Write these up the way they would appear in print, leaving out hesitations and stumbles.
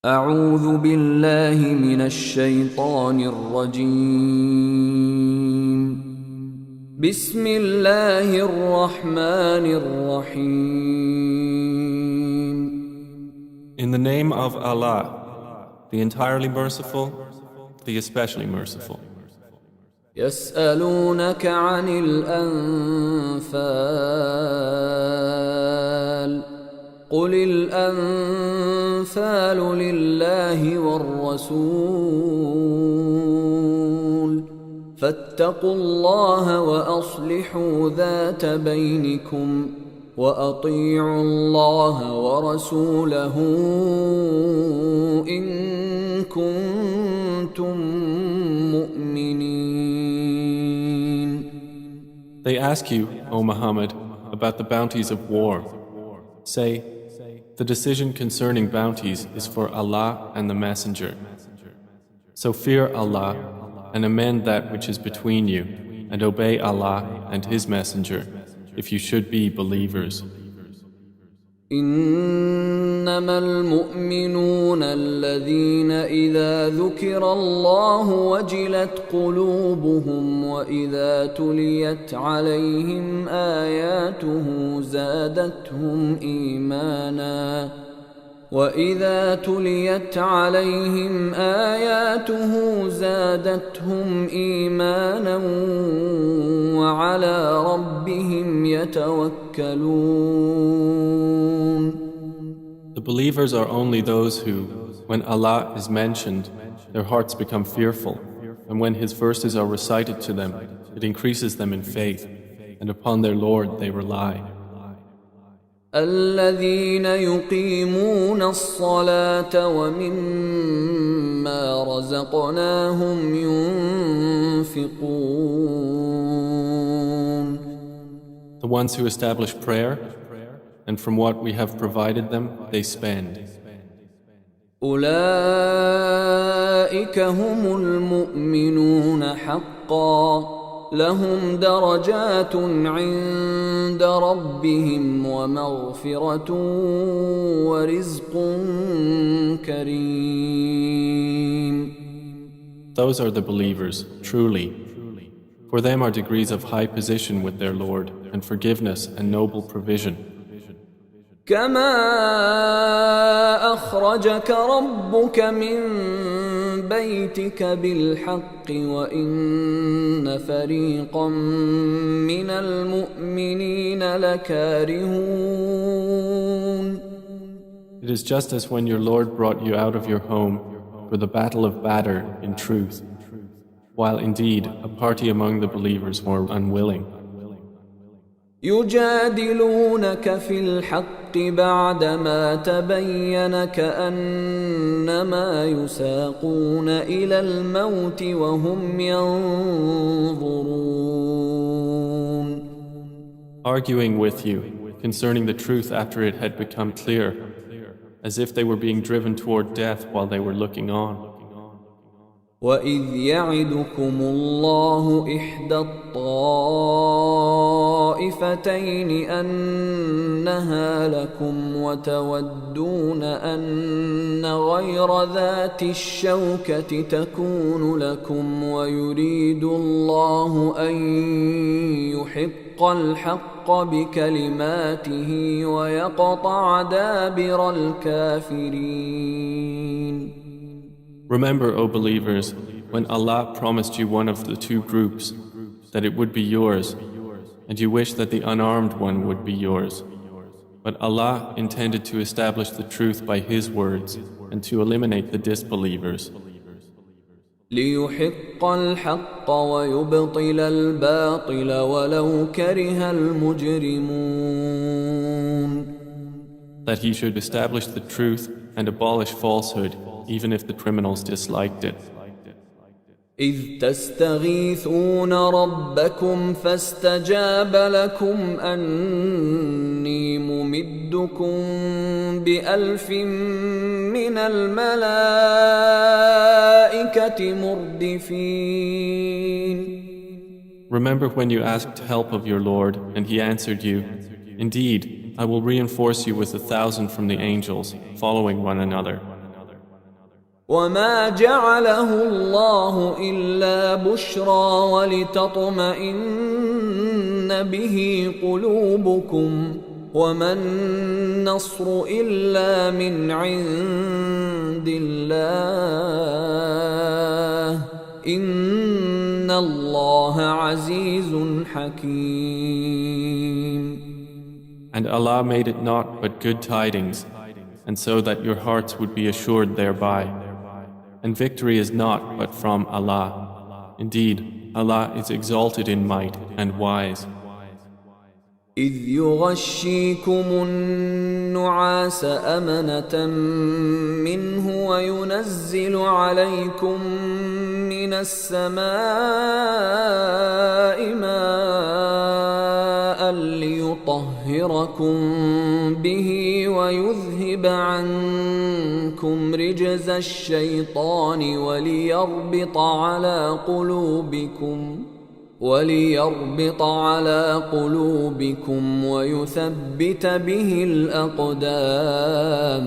أعوذ بالله من الشيطان الرجيم بسم الله الرحمن الرحيم In the name of Allah, the entirely merciful, the especially merciful. يسألونك عن الأنفال قل الأنفال لله والرسول فاتقوا الله وأصلحوا ذات بينكم وأطيعوا الله ورسوله إن كنتم مؤمنين. They ask you, O Muhammad, about the bounties of war. Say, the decision concerning bounties is for Allah and the Messenger. So fear Allah and amend that which is between you, and obey Allah and His Messenger, if you should be believers. إنما المؤمنون الذين إذا ذكر الله وجلت قلوبهم وإذا تليت عليهم آياته زادتهم إيمانا وعلى ربهم يتوكلون. The believers are only those who, when Allah is mentioned, their hearts become fearful, and when His verses are recited to them, it increases them in faith, and upon their Lord they rely. الذين يقيمون الصلاة ومما رزقناهم ينفقون. The ones who establish prayer, and from what we have provided them, they spend. أولئك هم المؤمنون حقا لهم درجات عند ربهم ومغفرة ورزق كريم. Those are the believers, truly. For them are degrees of high position with their Lord, and forgiveness and noble provision. كما أخرجك ربك من بيتك بالحق وإن فريقا من المؤمنين لكارهون. It is just as when your Lord brought you out of your home for the battle of Badr in truth, while indeed a party among the believers were unwilling. يجادلونك في الحق بعدما تبين كأنما يساقون إلى الموت وهم ينظرون. Arguing with you concerning the truth after it had become clear, as if they were being driven toward death while they were looking on. وَإِذْ يَعِدُكُمُ اللَّهُ إِحْدَى الطَّائِفَتَيْنِ أَنَّهَا لَكُمْ وَتَوَدُّونَ أَنَّ غَيْرَ ذَاتِ الشَّوْكَةِ تَكُونُ لَكُمْ وَيُرِيدُ اللَّهُ أَن يُحِقَّ الْحَقَّ بِكَلِمَاتِهِ وَيَقْطَعَ دَابِرَ الْكَافِرِينَ. Remember, O believers, when Allah promised you one of the two groups, that it would be yours, and you wish that the unarmed one would be yours. But Allah intended to establish the truth by His words and to eliminate the disbelievers. لِيُحِقَّ الْحَقَّ وَيُبْطِلَ الْبَاطِلَ وَلَوْ كَرِهَ الْمُجْرِمُونَ. That He should establish the truth and abolish falsehood, even if the criminals disliked it. إذ تستغيثون ربكم فاستجاب لكم أني ممدكم بألف من الملائكة مردفين. Remember when you asked help of your Lord and He answered you, Indeed, I will reinforce you with 1,000 from the angels, following one another. وما جعله الله إلا بشرى ولتطمئن به قلوبكم وما النصر إلا من عند الله إن الله عزيز حكيم. And Allah made it not but good tidings, and so that your hearts would be assured thereby. And victory is not but from Allah. Indeed, Allah is exalted in might and wise. إذ يغشيكم النعاس أمنة منه وينزل عليكم من السماء ماء ليطهركم به ويذهب عنكم رجز الشيطان وليربط على قلوبكم ويثبت به الأقدام.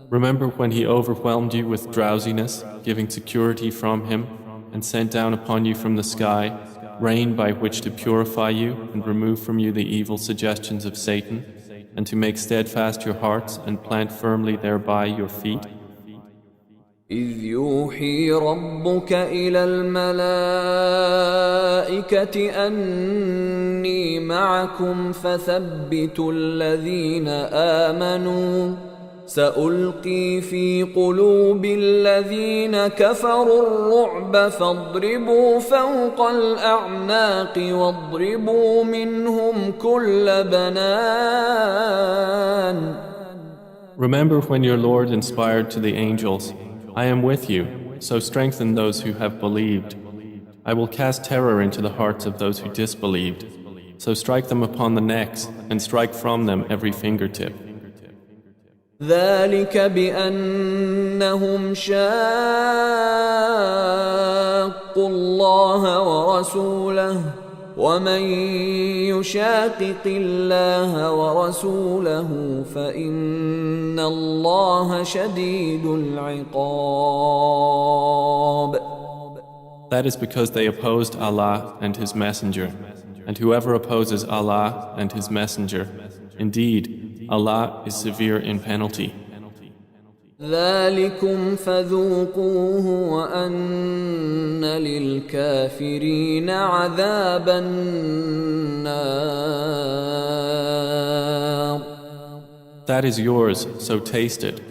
Remember when He overwhelmed you with drowsiness, giving security from Him, and sent down upon you from the sky rain by which to purify you and remove from you the evil suggestions of Satan, and to make steadfast your hearts and plant firmly thereby your feet? إذ يوحي ربك إلى الملائكة أني معكم فثبتوا الذين آمنوا سألقي في قلوب الذين كفروا الرعب فاضربوا فوق الأعناق واضربوا منهم كل بنان. Remember when your Lord inspired to the angels, I am with you, so strengthen those who have believed. I will cast terror into the hearts of those who disbelieved, so strike them upon the necks and strike from them every fingertip. ذلك بأنهم شاقوا الله ورسوله ومن يشاقق الله ورسوله فإن الله شديد العقاب. That is because they opposed Allah and His Messenger, and whoever opposes Allah and His Messenger, indeed, Allah is severe in penalty. ذلكم فذوقوه وأن للكافرين عذاب النار. That is yours, so taste it.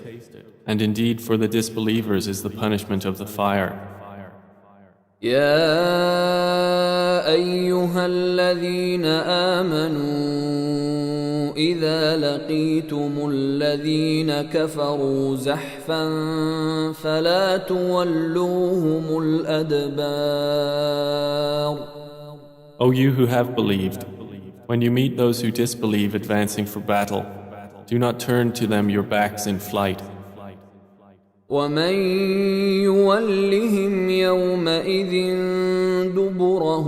And indeed for the disbelievers is the punishment of the fire. يا أيها الذين آمنوا إذا لقيتم الذين كفروا زحفا فلا تولوهم الأدبار. O you who have believed, when you meet those who disbelieve advancing for battle, do not turn to them your backs in flight. ومن يولهم يومئذ دبره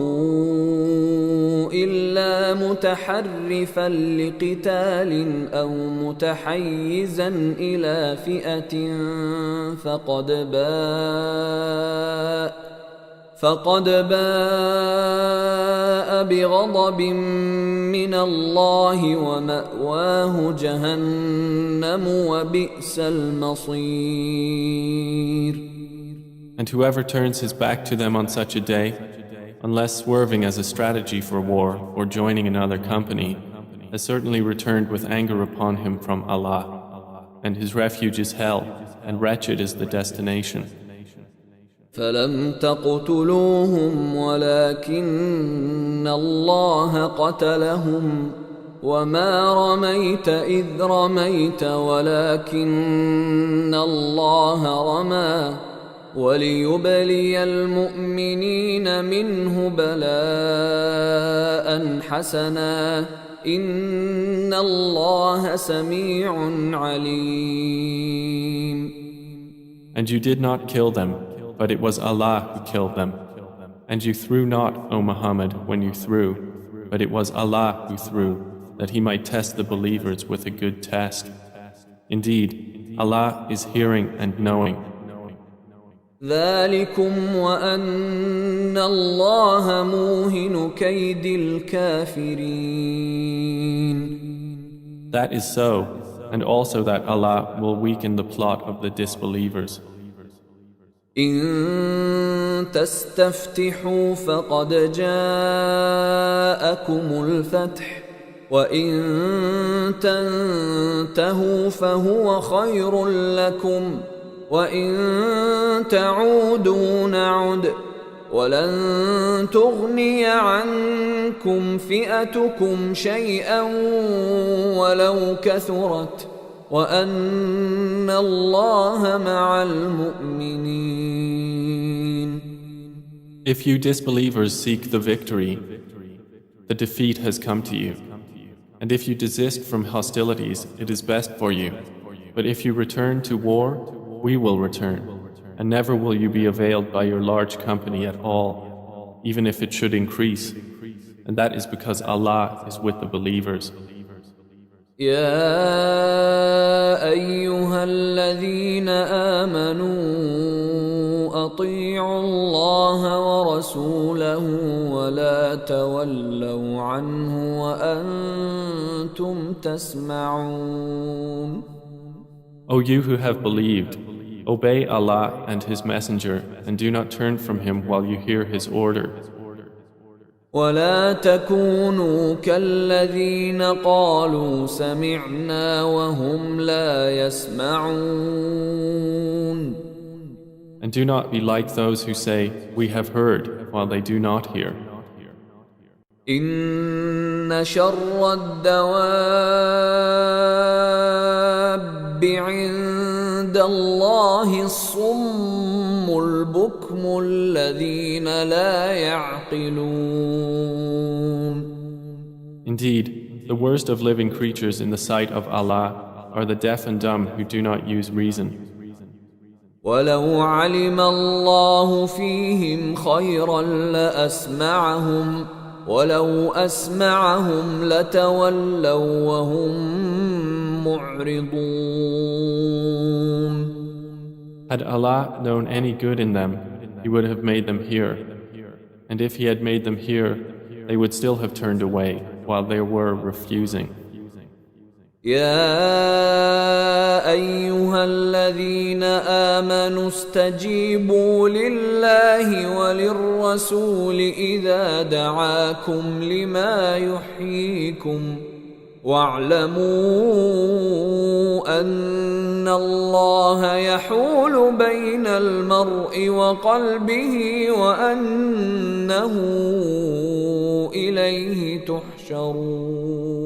إلا متحرفا لقتال أو متحيزا إلى فئة فقد باء بغضب من الله ومأواه جهنم وبئس المصير. And whoever turns his back to them on such a day, unless swerving as a strategy for war or joining another company, has certainly returned with anger upon him from Allah, and his refuge is hell, and wretched is the destination. فلم تقتلوهم ولكن الله قتلهم وما رميت إذ رميت ولكن الله رمى وليبلي المؤمنين منه بلاء حسنا إن الله سميع عليم. And you did not kill them, but it was Allah who killed them. And you threw not, O Muhammad, when you threw, but it was Allah who threw, that He might test the believers with a good test. Indeed, Allah is hearing and knowing, ذلكم وأن الله موهن كيد الكافرين. That is so, and also that Allah will weaken the plot of the disbelievers. إن تستفتحوا فقد جاءكم الفتح وإن تنتهوا فهو خير لكم وإن تعودوا نعد ولن تغني عنكم فئتكم شيئا ولو كثرت وأن الله مع المؤمنين. If you disbelievers seek the victory, the defeat has come to you. And if you desist from hostilities, it is best for you. But if you return to war, we will return. And never will you be availed by your large company at all, even if it should increase. And that is because Allah is with the believers. يا أيها الذين آمنوا أطيعوا الله ورسوله ولا تولوا عنه وأنتم تسمعون. O you who have believed, obey Allah and His Messenger and do not turn from Him while you hear His order. ولا تكونوا كالذين قالوا سمعنا وهم لا يسمعون. And do not be like those who say, we have heard, while they do not hear. إن شر الدواب عند الله الصم البكم الذين لا يعقلون. Indeed, the worst of living creatures in the sight of Allah are the deaf and dumb who do not use reason. ولو علم الله فيهم خيرا لأسمعهم ولو أسمعهم لتولوا وهم معرضون. Had Allah known any good in them, He would have made them hear. And if He had made them hear, they would still have turned away while they were refusing. يا أيها الذين آمنوا استجيبوا لله وللرسول إذا دعاكم لما يحييكم واعلموا أن الله يحول بين المرء وقلبه وأنه إليه تحشرون.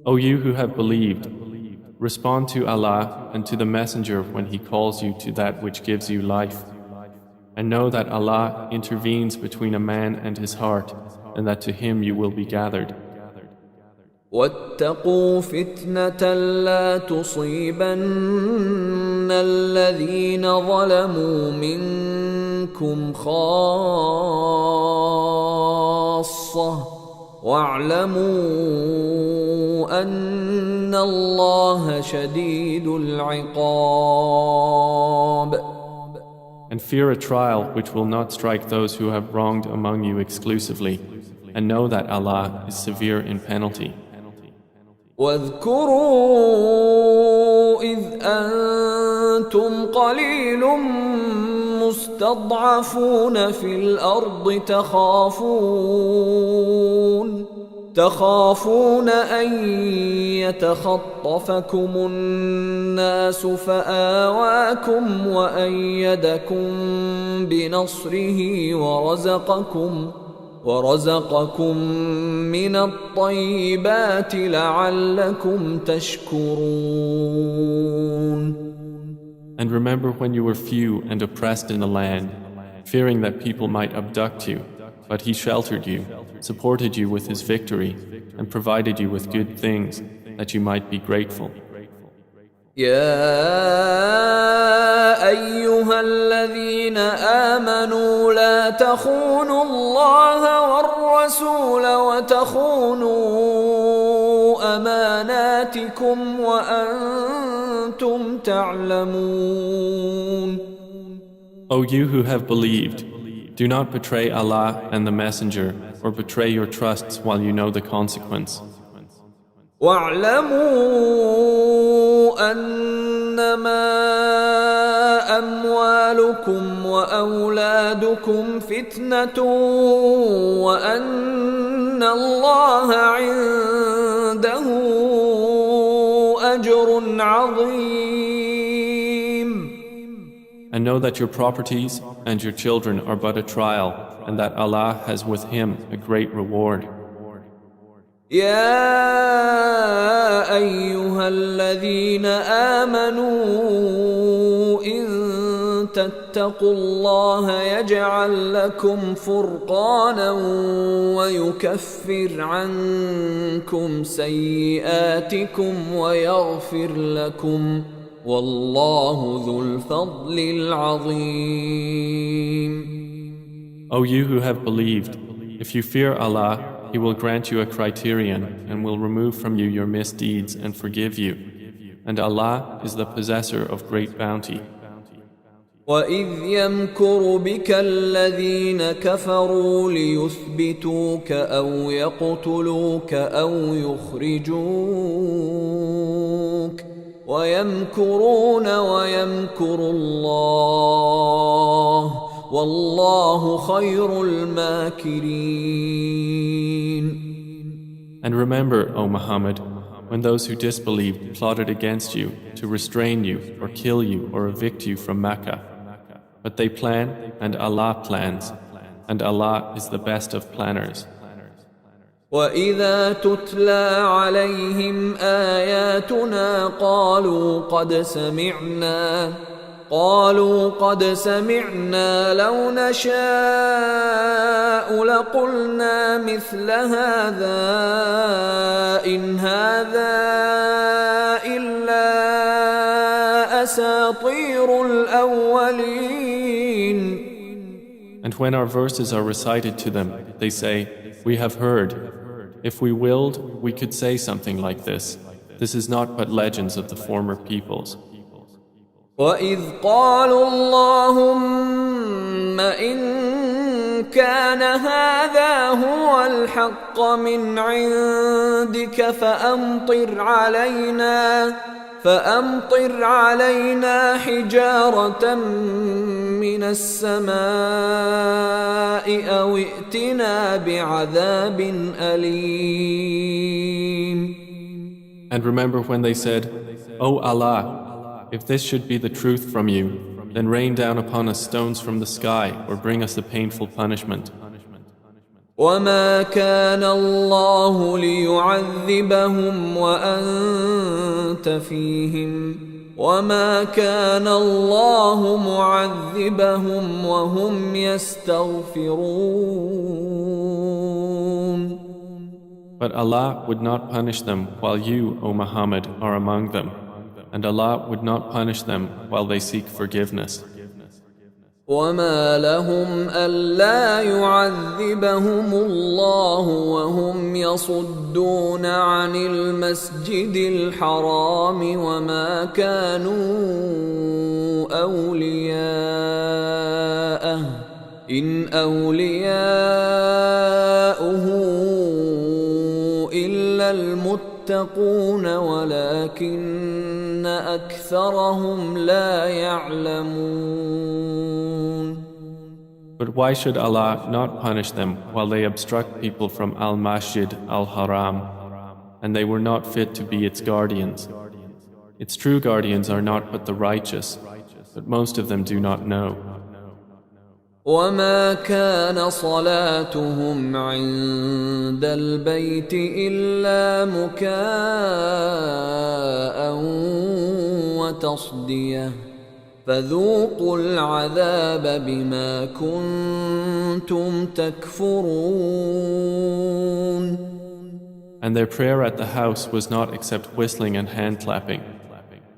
O you who have believed, respond to Allah and to the Messenger when He calls you to that which gives you life. And know that Allah intervenes between a man and his heart, and that to Him you will be gathered. واتقوا فتنة لا تصيبن الذين ظلموا منكم خاصة واعلموا أن الله شديد العقاب. And fear a trial which will not strike those who have wronged among you exclusively, and know that Allah is severe in penalty. واذكروا إذ أنتم قليل مستضعفون في الأرض تخافون أن يتخطفكم الناس فآواكم وأيدكم بنصره ورزقكم من الطيبات لعلكم تشكرون. And remember when you were few and oppressed in the land, fearing that people might abduct you, but He sheltered you, supported you with His victory, and provided you with good things, that you might be grateful. يا أيها الذين آمنوا لا تخونوا الله والرسول وتخونوا أماناتكم وأنتم تعلمون. O you who have believed, do not betray Allah and the Messenger, or betray your trusts while you know the consequence. واعلموا أنما أموالكم وأولادكم فتنة وأن الله عنده أجر عظيم. And know that your properties and your children are but a trial, and that Allah has with Him a great reward. يا أيها الذين آمنوا إن تتقوا الله يجعل لكم فرقانا ويكفر عنكم سيئاتكم ويغفر لكم والله ذو الفضل العظيم. O you who have believed, if you fear Allah, He will grant you a criterion and will remove from you your misdeeds and forgive you. And Allah is the possessor of great bounty. وَإِذْ يَمْكُرُ بِكَ الَّذِينَ كَفَرُوا لِيُثْبِتُوكَ أَوْ يَقْتُلُوكَ أَوْ يُخْرِجُوكَ وَيَمْكُرُونَ وَيَمْكُرُ اللَّهُ وَاللَّهُ خَيْرُ الْمَاكِرِينَ. And remember, O Muhammad, when those who disbelieved plotted against you to restrain you or kill you or evict you from Mecca. But they plan and Allah plans, and Allah is the best of planners. وَإِذَا تُتْلَى عَلَيْهِمْ آيَاتُنَا قالوا قد سمعنا لو نشاء لقلنا مثل هذا إن هذا إلا أساطير الأولين. And when our verses are recited to them, they say, "We have heard. If we willed, we could say something like this. This is not but legends of the former peoples." وَإِذْ قَالُوا اللَّهُمَّ إِن كَانَ هَذَا هُوَ الْحَقَّ مِنْ عِندِكَ فَأَمْطِرْ عَلَيْنَا حِجَارَةً مِّنَ السَّمَاءِ أَوْ ائْتِنَا بِعَذَابٍ أَلِيمٍ. And remember when they said, "O Allah, if this should be the truth from you, then rain down upon us stones from the sky or bring us a painful punishment." وَمَا كَانَ اللَّهُ لِيُعَذِّبَهُمْ وَأَنْتَ فِيهِمْ وَمَا كَانَ اللَّهُ مُعَذِّبَهُمْ وَهُمْ يَسْتَغْفِرُونَ. But Allah would not punish them while you, O Muhammad, are among them. And Allah would not punish them while they seek forgiveness. وَمَا لَهُمْ أَلَّا يُعَذِّبَهُمُ اللَّهُ وَهُمْ يَصُدُّونَ عَنِ الْمَسْجِدِ الْحَرَامِ وَمَا كَانُوا أَوْلِيَاءَهُ إِنْ أَوْلِيَاؤُهُ إِلَّا الْمُتَّقُونَ وَلَكِنَّ أَكْثَرَهُمْ لَا يَعْلَمُونَ. But why should Allah not punish them while they obstruct people from Al-Masjid Al-Haram, and they were not fit to be its guardians? Its true guardians are not but the righteous, but most of them do not know. وَمَا كَانَ صَلَاتُهُمْ عِندَ الْبَيْتِ إِلَّا مُكَاءً وَتَصْدِيَةً فَذُوقُوا الْعَذَابَ بِمَا كُنتُمْ تَكْفُرُونَ. And their prayer at the house was not except whistling and hand clapping.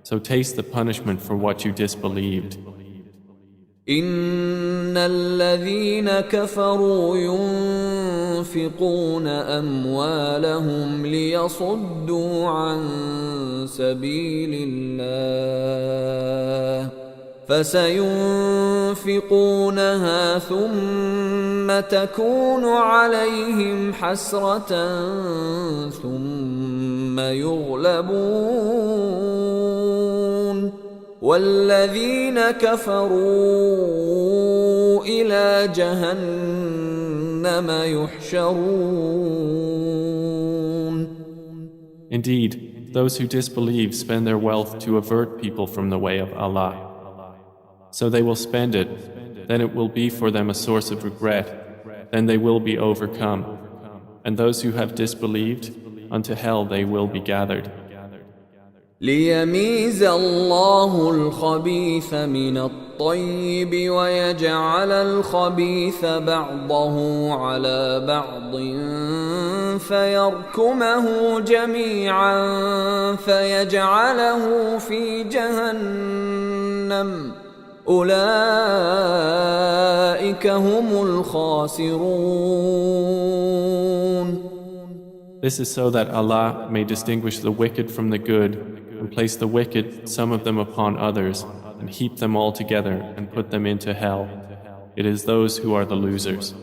So taste the punishment for what you disbelieved. إِنَّ الَّذِينَ كَفَرُوا يُنْفِقُونَ أَمْوَالَهُمْ لِيَصُدُّوا عَنْ سَبِيلِ اللَّهِ فسينفقونها ثم تكون عليهم حسرة ثم يغلبون والذين كفروا إلى جهنم يحشرون. Indeed, those who disbelieve spend their wealth to avert people from the way of Allah. So they will spend it, then it will be for them a source of regret, then they will be overcome. And those who have disbelieved, unto hell they will be gathered. ليميز الله الخبيث من الطيب ويجعل الخبيث بعضه على بعض فيركمه جميعا فيجعله في جهنم أولئك هم الخاسرون. This is so that Allah may distinguish the wicked from the good and place the wicked, some of them upon others, and heap them all together and put them into hell. It is those who are the losers.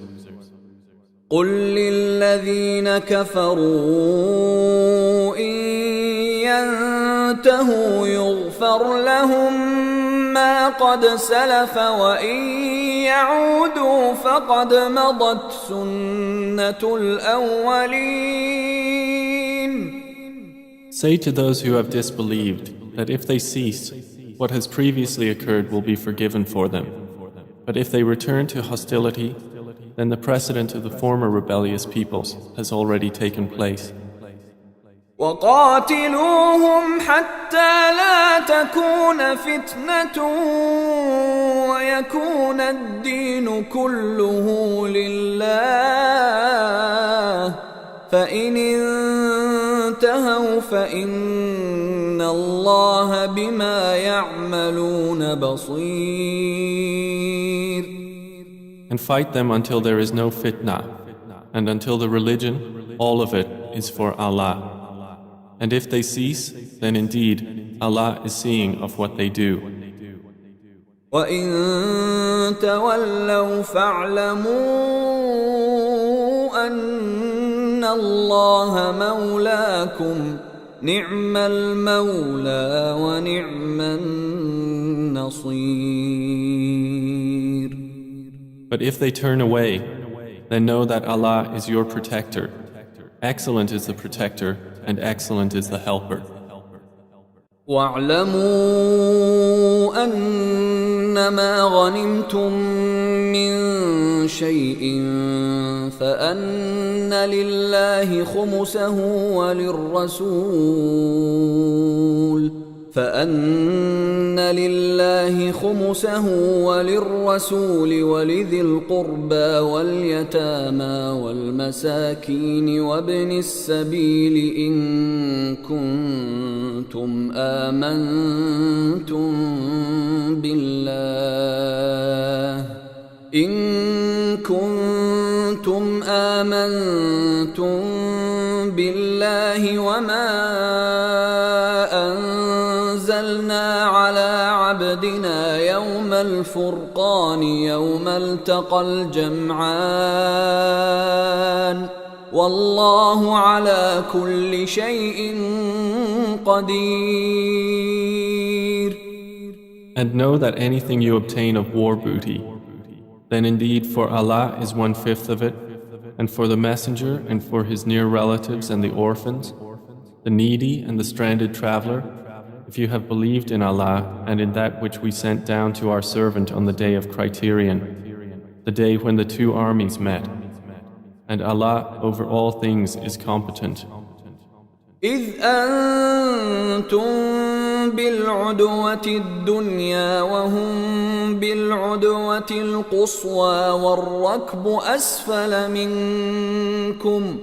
قل للذين كفروا إن ينتهوا يغفر لهم ما قد سلف وإن يعودوا فقد مضت سنة الأولين. Say to those who have disbelieved that if they cease, what has previously occurred will be forgiven for them. But if they return to hostility, then the precedent of the former rebellious peoples has already taken place. وقاتلوهم حتى لا تكون فتنة ويكون الدين كله لله فإن انتهوا فإن الله بما يعملون بصير. And fight them until there is no fitna, and until the religion, all of it, is for Allah. And if they cease, then indeed Allah is seeing of what they do. وَإِن تَوَلَّوْا فَاعْلَمُوا أَنَّ اللَّهَ مَوْلَاكُمْ نِعْمَ الْمَوْلَى وَنِعْمَ النَّصِيرُ. But if they turn away, then know that Allah is your protector. Excellent is the protector, and excellent is the helper. وَاعْلَمُوا أَنَّمَا غَنِمْتُم مِّن شَيْءٍ فَأَنَّ لِلَّهِ خُمُسَهُ وللرسول ولذي القربى واليتامى والمساكين وابن السبيل إن كنتم آمنتم بالله وما أنزلنا على عبدنا يوم الفرقان يوم التقى الجمعان والله على كل شيء قدير. And know that anything you obtain of war booty, then indeed for Allah is 1/5 of it, and for the messenger and for his near relatives and the orphans, the needy and the stranded traveler, if you have believed in Allah and in that which we sent down to our servant on the day of criterion, the day when the two armies met. And Allah over all things is competent. إذ أنتم بالعدوة الدنيا وهم بالعدوة القصوى والركب أسفل منكم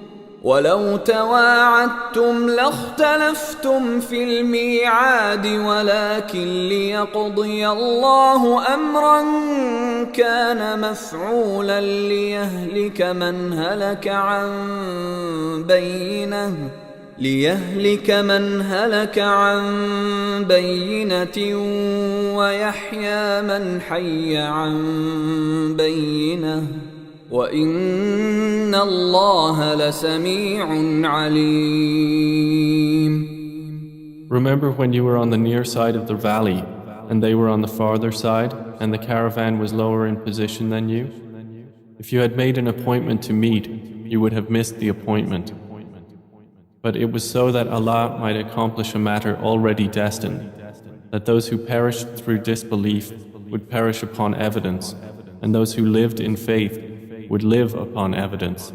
ولو تواعدتم لاختلفتم في الميعاد ولكن ليقضي الله أمرا كان مفعولا ليهلك من هلك عن بينه ليهلك من هلك عن بينة ويحيى من حي عن بينة وإن الله لسميع عليم. Remember when you were on the near side of the valley and they were on the farther side and the caravan was lower in position than you? If you had made an appointment to meet, you would have missed the appointment. But it was so that Allah might accomplish a matter already destined, that those who perished through disbelief would perish upon evidence, and those who lived in faith would live upon evidence.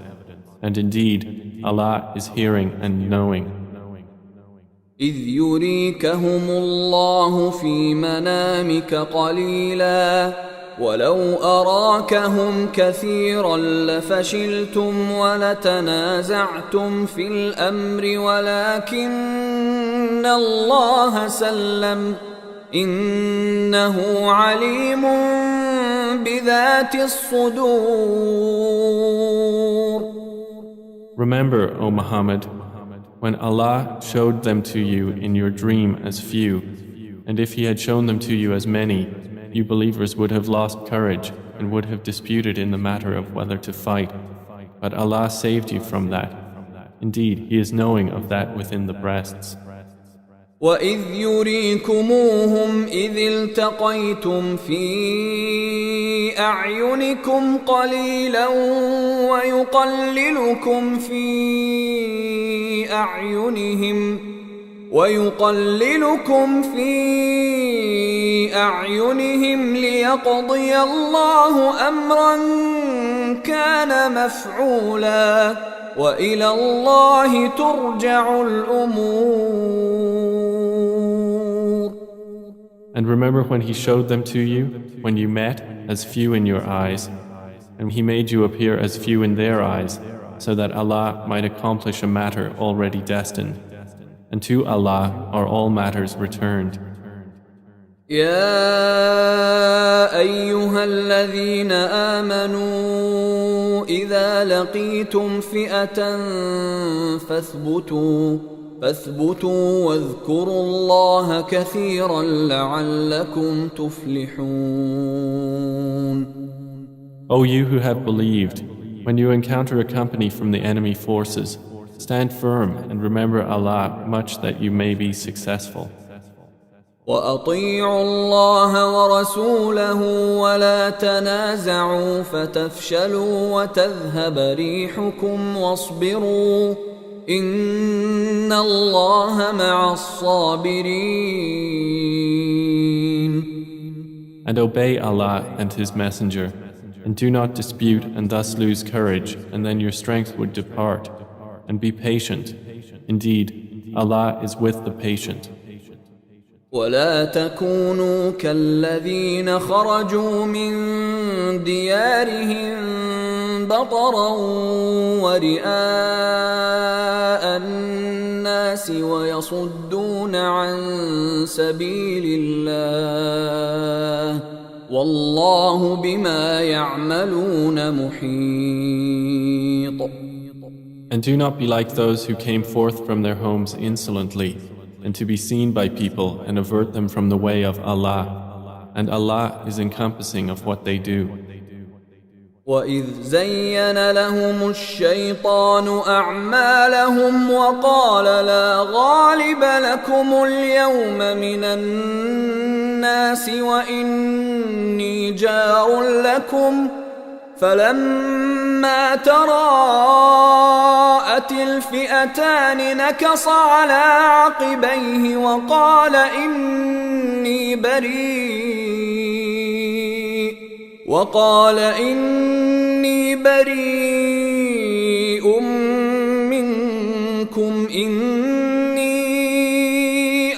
And indeed, Allah is hearing and knowing. إذ يريكهم الله في منامك قليلا ولو أراكهم كثيرا لفشلتم ولتنازعتم في الأمر ولكن الله سلم إنه عليم بذات الصدور. Remember, O Muhammad, when Allah showed them to you in your dream as few, and if He had shown them to you as many, you believers would have lost courage and would have disputed in the matter of whether to fight. But Allah saved you from that. Indeed, He is knowing of that within the breasts. وَإِذْ يُرِيكُمُوهُمْ إِذِ الْتَقَيْتُمْ فِي أَعْيُنِكُمْ قَلِيلًا وَيُقَلِّلُكُمْ فِي أَعْيُنِهِمْ لِيَقْضِيَ اللَّهُ أَمْرًا كَانَ مَفْعُولًا وَإِلَى اللَّهِ تُرْجَعُ الْأُمُورُ. And remember when He showed them to you, when you met, as few in your eyes, and He made you appear as few in their eyes, so that Allah might accomplish a matter already destined. And to Allah are all matters returned. يا أيها الذين آمنوا إذا لقيتم فئة فاثبتوا واذكروا الله كثيرا لعلكم تفلحون. O you who have believed, when you encounter a company from the enemy forces, stand firm and remember Allah much that you may be successful. وَأَطِيعُوا اللَّهَ وَرَسُولَهُ وَلَا تَنَازَعُوا فَتَفْشَلُوا وَتَذْهَبَ رِيحُكُمْ وَاصْبِرُوا إِنَّ اللَّهَ مَعَ الصَّابِرِينَ. And obey Allah and His Messenger, and do not dispute and thus lose courage, and then your strength would depart. And be patient. Indeed, Allah is with the patient. ولا تكونوا كالذين خرجوا من ديارهم بطرا ورئاء الناس ويصدون عن سبيل الله والله بما يعملون محيط. And do not be like those who came forth from their homes insolently, and to be seen by people and avert them from the way of Allah. And Allah is encompassing of what they do. وَإِذْ زَيَّنَ لَهُمُ الشَّيْطَانُ أَعْمَالَهُمْ وَقَالَ لَا غَالِبَ لَكُمُ الْيَوْمَ مِنَ النَّاسِ وَإِنِّي جَارٌ لَكُمْ فلما تراءت الفئتان نكص على عقبيه وقال إني بريء منكم إني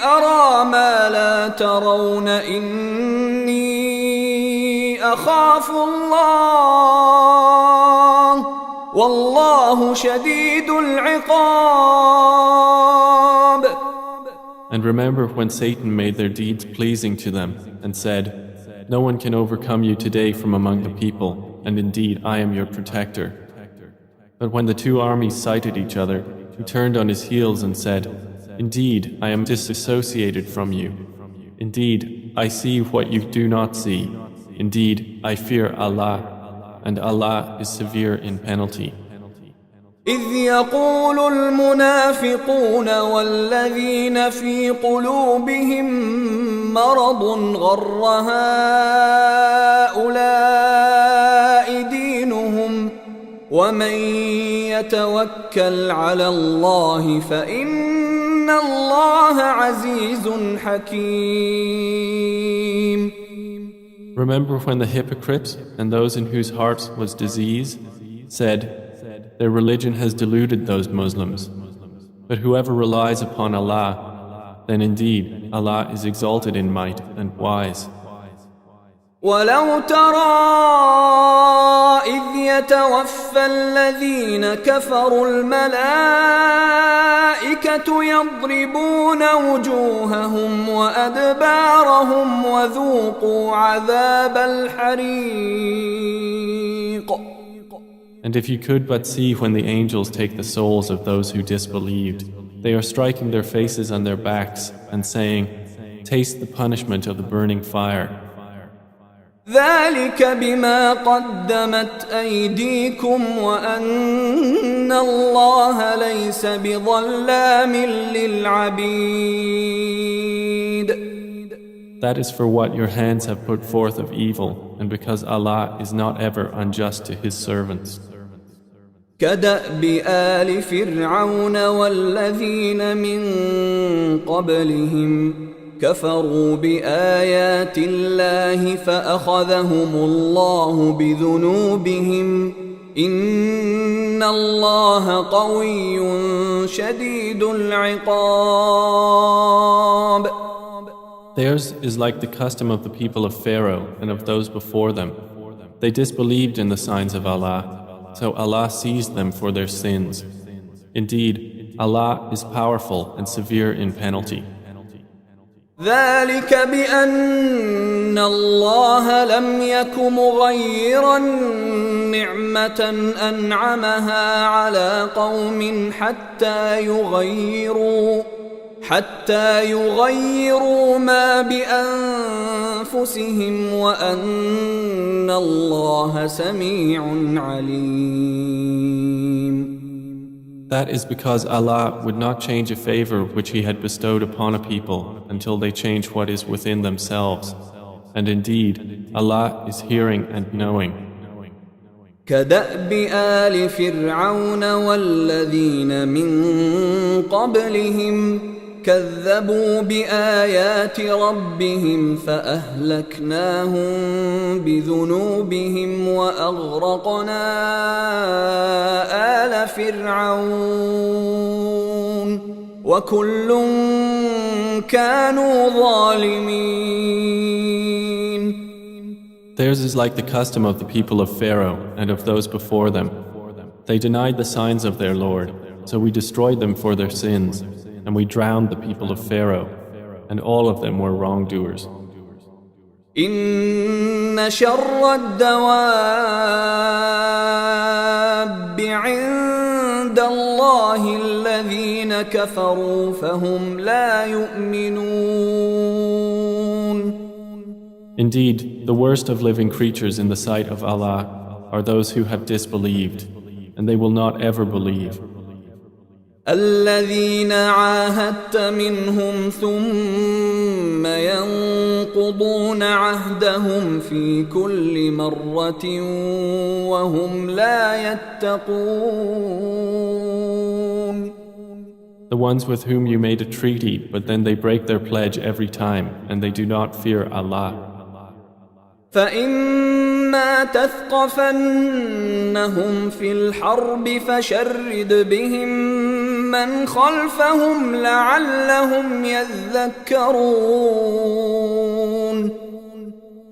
أرى ما لا ترون إني أخاف الله والله شديد العقاب. And remember when Satan made their deeds pleasing to them and said, "No one can overcome you today from among the people, and indeed I am your protector." But when the two armies sighted each other, he turned on his heels and said, "Indeed, I am disassociated from you. Indeed, I see what you do not see. Indeed, I fear Allah, and Allah is severe in penalty." إذ يقول المنافقون والذين في قلوبهم مرض غر هؤلاء دينهم ومن يتوكل على الله فإن الله عزيز حكيم. Remember when the hypocrites and those in whose hearts was disease said, "Their religion has deluded those Muslims. But whoever relies upon Allah, then indeed Allah is exalted in might and wise." ولو ترى إذ يتوفى الذين كفروا الملائكة يضربون وجوههم وأدبارهم وذوقوا عذاب الحريق. And if you could but see when the angels take the souls of those who disbelieved, they are striking their faces on their backs and saying, "Taste the punishment of the burning fire." ذلك بما قدمت أيديكم وأن الله ليس بظلام للعبيد. That is for what your hands have put forth of evil, and because Allah is not ever unjust to His servants. كدأب آل فرعون والذين من قبلهم كفروا بآيات الله فأخذهم الله بذنوبهم إن الله قوي شديد العقاب. Theirs is like the custom of the people of Pharaoh and of those before them. They disbelieved in the signs of Allah, so Allah seized them for their sins. Indeed, Allah is powerful and severe in penalty. ذلك بأن الله لم يك مغيرا نعمة أنعمها على قوم حتى يغيروا ما بأنفسهم وأن الله سميع عليم. That is because Allah would not change a favor which He had bestowed upon a people until they change what is within themselves. And indeed, Allah is hearing and knowing. كدأب آل فرعون والذين من قبلهم كذبوا بآيات ربهم فأهلكناهم بذنوبهم وأغرقنا آل فرعون وكل كانوا ظالمين. Theirs is like the custom of the people of Pharaoh and of those before them. They denied the signs of their Lord, so we destroyed them for their sins, and we drowned the people of Pharaoh, and all of them were wrongdoers. إن شر الدواب عند الله الذين كفروا فهم لا يؤمنون. Indeed, the worst of living creatures in the sight of Allah are those who have disbelieved, and they will not ever believe. الذين عاهدت منهم ثم ينقضون عهدهم في كل مرة وهم لا يتقون. The ones with whom you made a treaty, but then they break their pledge every time, and they do not fear Allah. فإما تثقفنهم في الحرب فشرد بهم من خلفهم لعلهم يذكرون.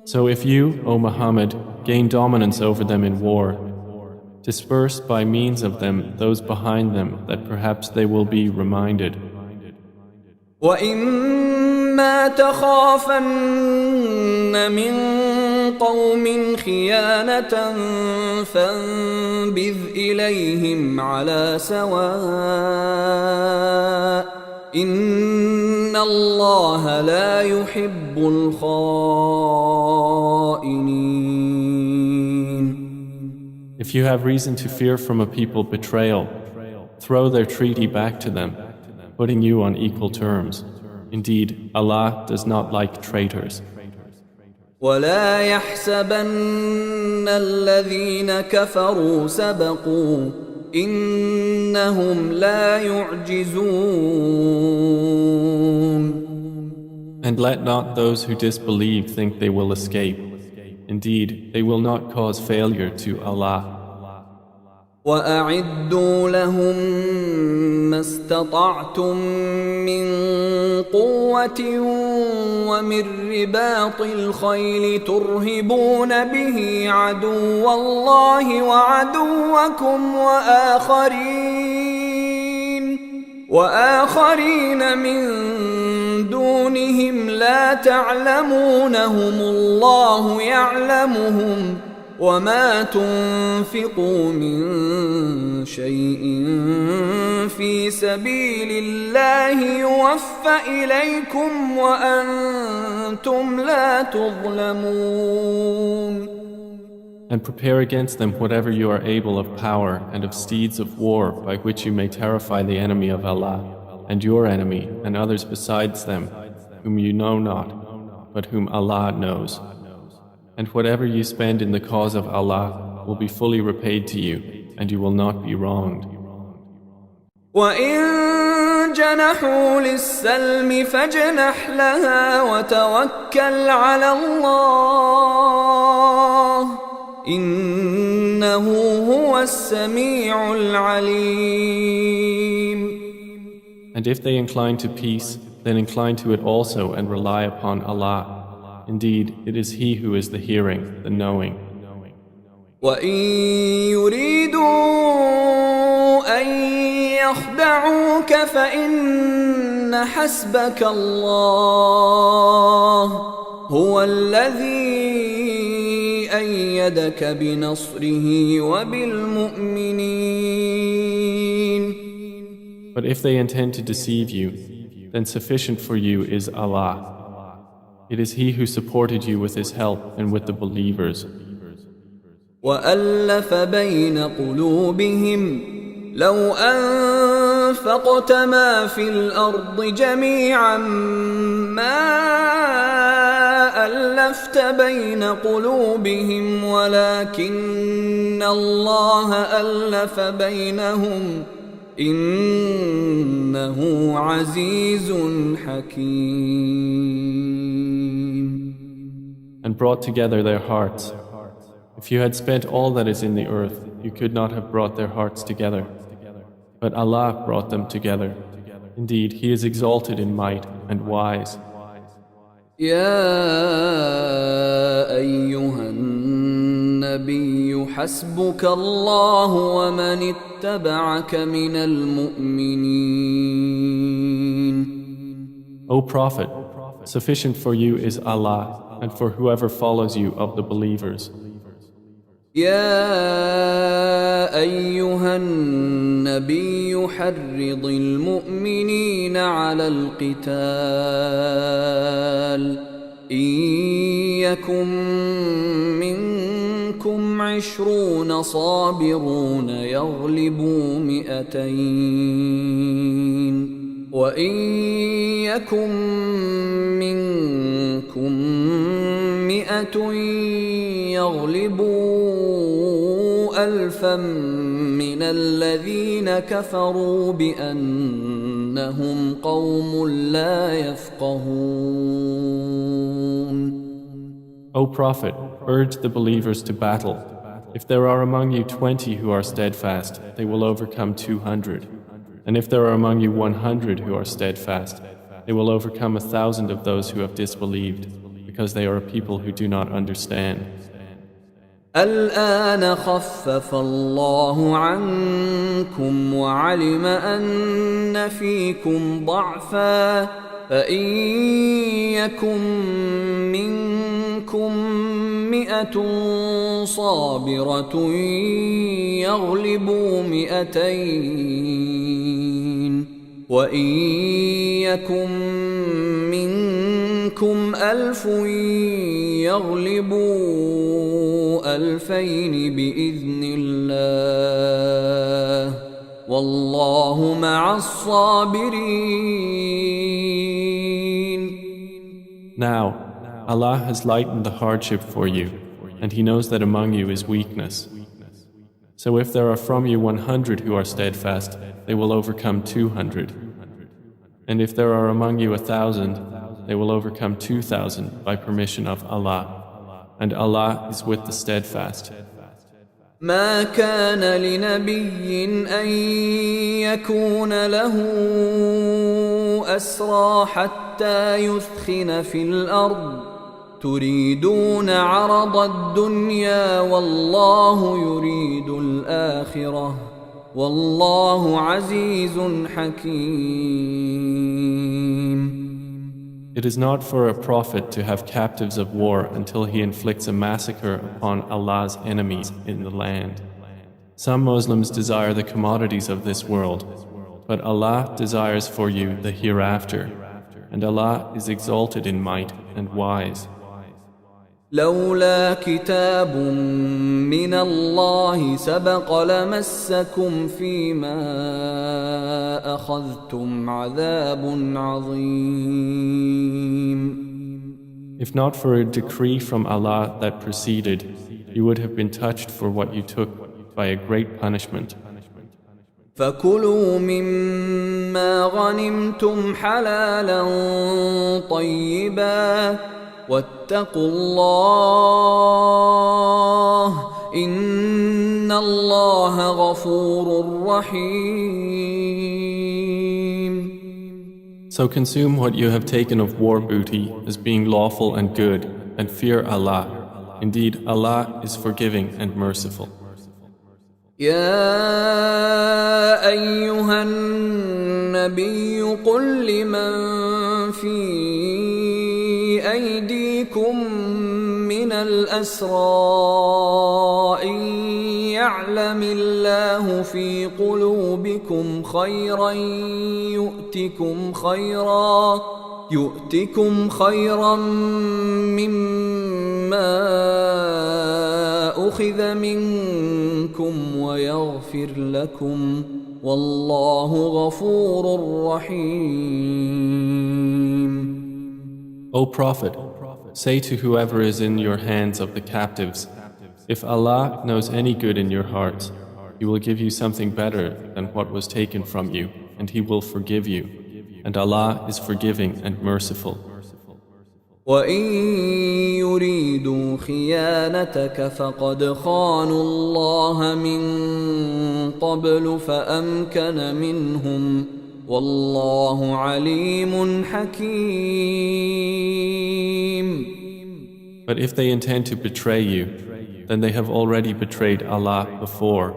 So if you, O Muhammad, gain dominance over them in war, disperse by means of them those behind them that perhaps they will be reminded. وإما تخافن من قوم خيانة فانبذ إليهم على سواء إن الله لا يحب الخائنين. If you have reason to fear from a people betrayal, throw their treaty back to them, putting you on equal terms. Indeed, Allah does not like traitors. ولا يحسبن الذين كفروا سبقوا إنهم لا يعجزون. And let not those who disbelieve think they will escape. Indeed, they will not cause failure to Allah. وأعدوا لهم ما استطعتم من قوة ومن رباط الخيل ترهبون به عدو الله وعدوكم وآخرين من دونهم لا تعلمونهم الله يعلمهم وما تنفقوا من شيء في سبيل الله يوفى إليكم وأنتم لا تظلمون. And prepare against them whatever you are able of power and of steeds of war by which you may terrify the enemy of Allah and your enemy and others besides them whom you know not but whom Allah knows. And whatever you spend in the cause of Allah will be fully repaid to you, and you will not be wronged. وَإِن جَنَحُوا لِلسَّلْمِ فَاجْنَحْ لَهَا وَتَوَكَّلْ عَلَى اللَّهِ إِنَّهُ هُوَ السَّمِيعُ الْعَلِيمُ. And if they incline to peace, then incline to it also and rely upon Allah. Indeed, it is He who is the hearing, the knowing. وَإِن يُرِيدُوا أَن يَخْدَعُوكَ فَإِنَّ حَسْبَكَ اللَّهُ هُوَ الَّذِي أَيَّدَكَ بِنَصْرِهِ وَبِالْمُؤْمِنِينَ. But if they intend to deceive you, then sufficient for you is Allah. It is He who supported you with His help and with the believers. وَأَلَّفَ بَيْنَ قُلُوبِهِمْ لَوْ أَنفَقْتَ مَا فِي الْأَرْضِ جَمِيعًا مَا أَلَّفْتَ بَيْنَ قُلُوبِهِمْ وَلَكِنَّ اللَّهَ أَلَّفَ بَيْنَهُمْ إِنَّهُ عَزِيزٌ حَكِيمٌ. And brought together their hearts. If you had spent all that is in the earth, you could not have brought their hearts together. But Allah brought them together. Indeed, He is exalted in might and wise. يا أيها النبي حسبك الله ومن اتبعك من المؤمنين. O Prophet, sufficient for you is Allah and for whoever follows you of the believers. يا أيها النبي حرض المؤمنين على القتال إن يكن منكم 20 صابرون يغلبوا 200 وإن يكن منكم 100 يغلبوا 1000 من الذين كفروا بأنهم قوم لا يفقهون. O Prophet, urge the believers to battle. If there are among you 20 who are steadfast, they will overcome 200. And if there are among you 100 who are steadfast, they will overcome 1,000 of those who have disbelieved, because they are a people who do not understand. الآن خفف الله عنكم وعلم أن فيكم ضعفا فإن يكن منكم مئة صابرة يغلبوا 200 وإن يكن منكم 1000 يغلبوا 2000 بإذن الله والله مع الصابرين. Now, Allah has lightened the hardship for you, and He knows that among you is weakness. So if there are from you 100 who are steadfast, they will overcome 200. And if there are among you 1,000, they will overcome 2,000 by permission of Allah. And Allah is with the steadfast. ما كان لنبي أن يكون له أسرى حتى يثخن في الأرض تريدون عرض الدنيا والله يريد الآخرة والله عزيز حكيم. It is not for a prophet to have captives of war until he inflicts a massacre upon Allah's enemies in the land. Some Muslims desire the commodities of this world, but Allah desires for you the hereafter, and Allah is exalted in might and wise. لولا كتاب من الله سبق لمسكم فيما أخذتم عذاب عظيم. If not for a decree from Allah that preceded, you would have been touched for what you took by a great punishment. فكلوا مما غنمتم حلالا طيبا واتقوا الله إن الله غفور رحيم. So consume what you have taken of war booty as being lawful and good, and fear Allah. Indeed, Allah is forgiving and merciful. يا أيها النبي قل لمن في أيديكم من الأسرى إن يعلم الله في قلوبكم خيرا يؤتكم خيرا مما أخذ منكم ويغفر لكم والله غفور رحيم. O Prophet, say to whoever is in your hands of the captives, if Allah knows any good in your hearts, He will give you something better than what was taken from you, and He will forgive you. And Allah is forgiving and merciful. وَإِن يُرِيدُوا خِيَانَتَكَ فَقَدْ خَانُوا اللَّهَ مِن قَبْلُ فَأَمْكَنَ مِنْهُمْ وَاللَّهُ عَلِيمٌ حَكِيمٌ. But if they intend to betray you, then they have already betrayed Allah before,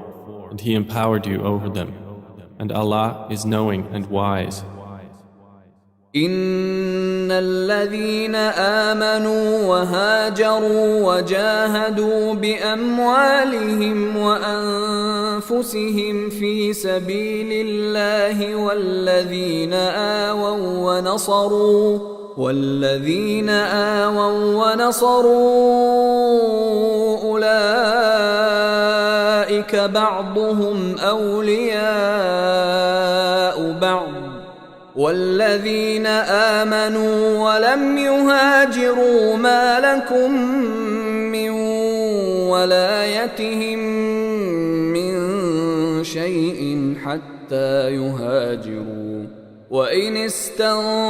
and He empowered you over them. And Allah is knowing and wise. إن الذين آمنوا وهاجروا وجاهدوا بأموالهم وأنفسهم في سبيل الله والذين آووا ونصروا أولئك بعضهم أولياء بعض والذين آمنوا ولم يهاجروا ما لكم من ولايتهم من شيء حتى يهاجروا وإن استنصروكم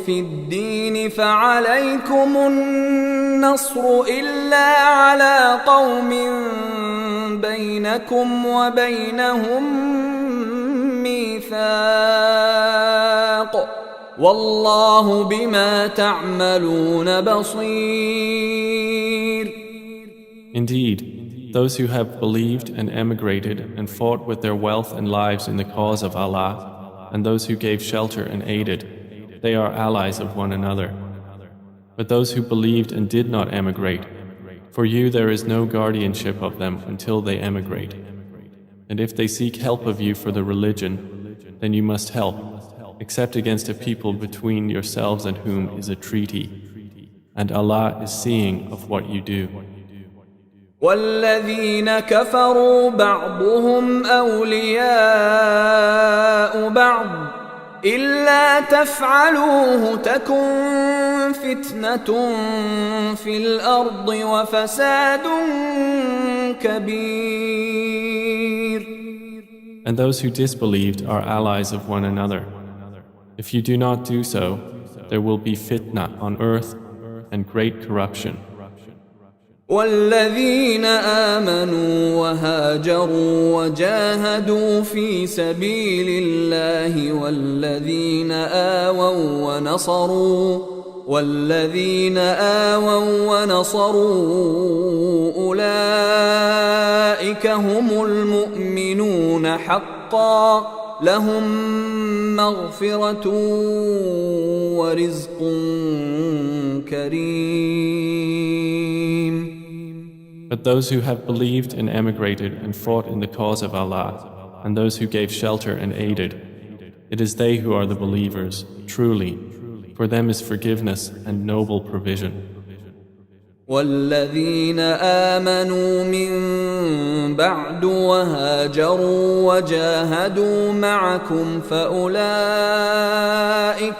في الدين فعليكم النصر إلا على قوم بينكم وبينهم ميثاق والله بما تعملون بصير. Indeed, those who have believed and emigrated and fought with their wealth and lives in the cause of Allah, and those who gave shelter and aided, they are allies of one another. But those who believed and did not emigrate, for you there is no guardianship of them until they emigrate. And if they seek help of you for the religion, then you must help, except against a people between yourselves and whom is a treaty. And Allah is seeing of what you do. والذين كفروا بعضهم أولياء بعض إلا تفعلوه تكن فتنة في الأرض وفساد كبير. And those who disbelieved are allies of one another. If you do not do so, there will be fitna on earth and great corruption. والذين آمنوا وهاجروا وجاهدوا في سبيل الله والذين آووا ونصروا أولئك هم المؤمنون حقا لهم مغفرة ورزق كريم. But those who have believed and emigrated and fought in the cause of Allah, and those who gave shelter and aided, it is they who are the believers, truly. For them is forgiveness and noble provision. والذين آمنوا من بعد وهاجروا وجاهدوا معكم فأولئك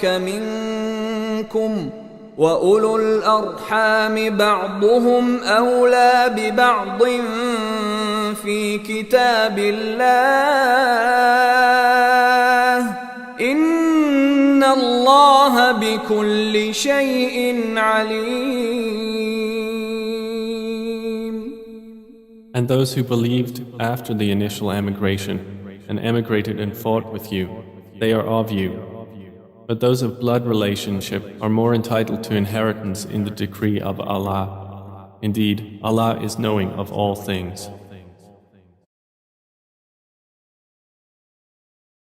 منكم وأولو الأرحام بعضهم أولى ببعض في كتاب الله إن الله بكل شيء عليم. And those who believed after the initial emigration and emigrated and fought with you, they are of you. But those of blood relationship are more entitled to inheritance in the decree of Allah. Indeed, Allah is knowing of all things.